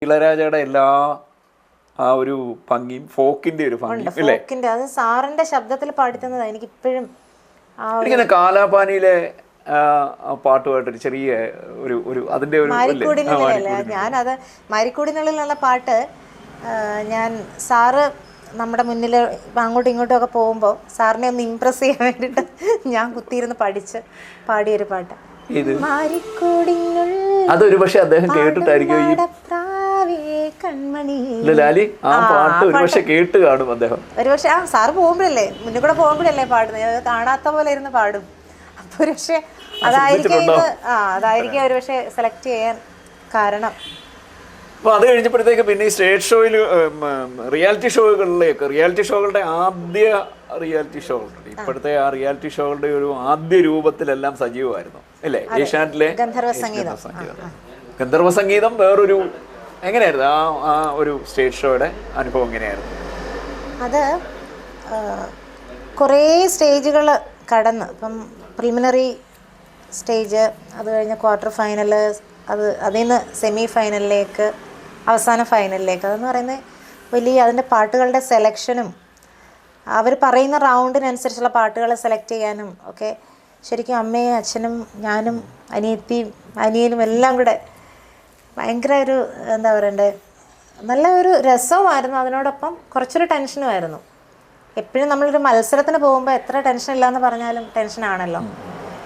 ഇളയരാജയുടെ എല്ലാ ആ ഒരു ഭംഗിയും ഫോക്കിന്റെ ഒരു ഭംഗിയും അല്ലേ? അത് സാറിന്റെ ശബ്ദത്തിൽ പാടിത്തന്നത് എനിക്ക് ഇപ്പോഴും എനിക്കങ്ങനെ കാലാപാനിയിലെ പാട്ടുമായിട്ടൊരു ചെറിയ ഒരു അതിന്റെ ഒരു ഞാനത് മാരിക്കൂടിനുള്ളിലുള്ള പാട്ട് ഞാൻ സാറ് നമ്മുടെ മുന്നിൽ അങ്ങോട്ടും ഇങ്ങോട്ടും ഒക്കെ പോകുമ്പോൾ സാറിനെ ഒന്ന് ഇംപ്രസ് ചെയ്യാൻ വേണ്ടിയിട്ട് ഞാൻ കുത്തിയിരുന്ന് പഠിച്ച് പാടിയൊരു പാട്ട്. അതൊരു പക്ഷെ അദ്ദേഹം കേട്ടിട്ടായിരിക്കും ലാലി ആ പാട്ട് ഒരുപക്ഷെ കേട്ട് കാണും അദ്ദേഹം. ഒരുപക്ഷെ സാറ് പോകുമ്പോഴല്ലേ മുന്നിൽ കൂടെ പോകുമ്പോഴല്ലേ പാടുന്നത്, കാണാത്ത പോലെ ഇരുന്ന് പാടും. അപ്പൊ ഒരുപക്ഷെ അതായിരിക്കും ഒരുപക്ഷെ സെലക്ട് ചെയ്യാൻ കാരണം. അപ്പോൾ അത് കഴിഞ്ഞപ്പോഴത്തേക്ക് പിന്നെ ഈ സ്റ്റേജ് ഷോയിൽ റിയാലിറ്റി ഷോകളുടെ ആദ്യ റിയാലിറ്റി ഷോകൾ, ഇപ്പോഴത്തെ ആ റിയാലിറ്റി ഷോകളുടെ ഒരു ആദ്യ രൂപത്തിലെല്ലാം സജീവമായിരുന്നു അല്ലേ? ഏഷ്യാനെറ്റിലെ ഗന്ധർവ സംഗീതം വേറൊരു എങ്ങനെയായിരുന്നു ആ ഒരു സ്റ്റേജ് ഷോയുടെ അനുഭവം എങ്ങനെയായിരുന്നു? അത് കുറേ സ്റ്റേജുകൾ കടന്ന്, ഇപ്പം പ്രിലിമിനറി സ്റ്റേജ്, അത് കഴിഞ്ഞ് ക്വാർട്ടർ ഫൈനൽ, അതിൽ നിന്ന് സെമി ഫൈനലിലേക്ക്, അവസാന ഫൈനലിലേക്ക്. അതെന്ന് പറയുന്നത് വലിയ അതിൻ്റെ പാട്ടുകളുടെ സെലക്ഷനും അവർ പറയുന്ന റൗണ്ടിനനുസരിച്ചുള്ള പാട്ടുകൾ സെലക്ട് ചെയ്യാനും ഒക്കെ ശരിക്കും അമ്മയും അച്ഛനും ഞാനും അനിയനും എല്ലാം കൂടെ ഭയങ്കര ഒരു എന്താ പറയണ്ടേ, നല്ല ഒരു രസവുമായിരുന്നു. അതിനോടൊപ്പം കുറച്ചൊരു ടെൻഷനുമായിരുന്നു. എപ്പോഴും നമ്മളൊരു മത്സരത്തിന് പോകുമ്പോൾ എത്ര ടെൻഷൻ ഇല്ലയെന്ന് പറഞ്ഞാലും ടെൻഷനാണല്ലോ.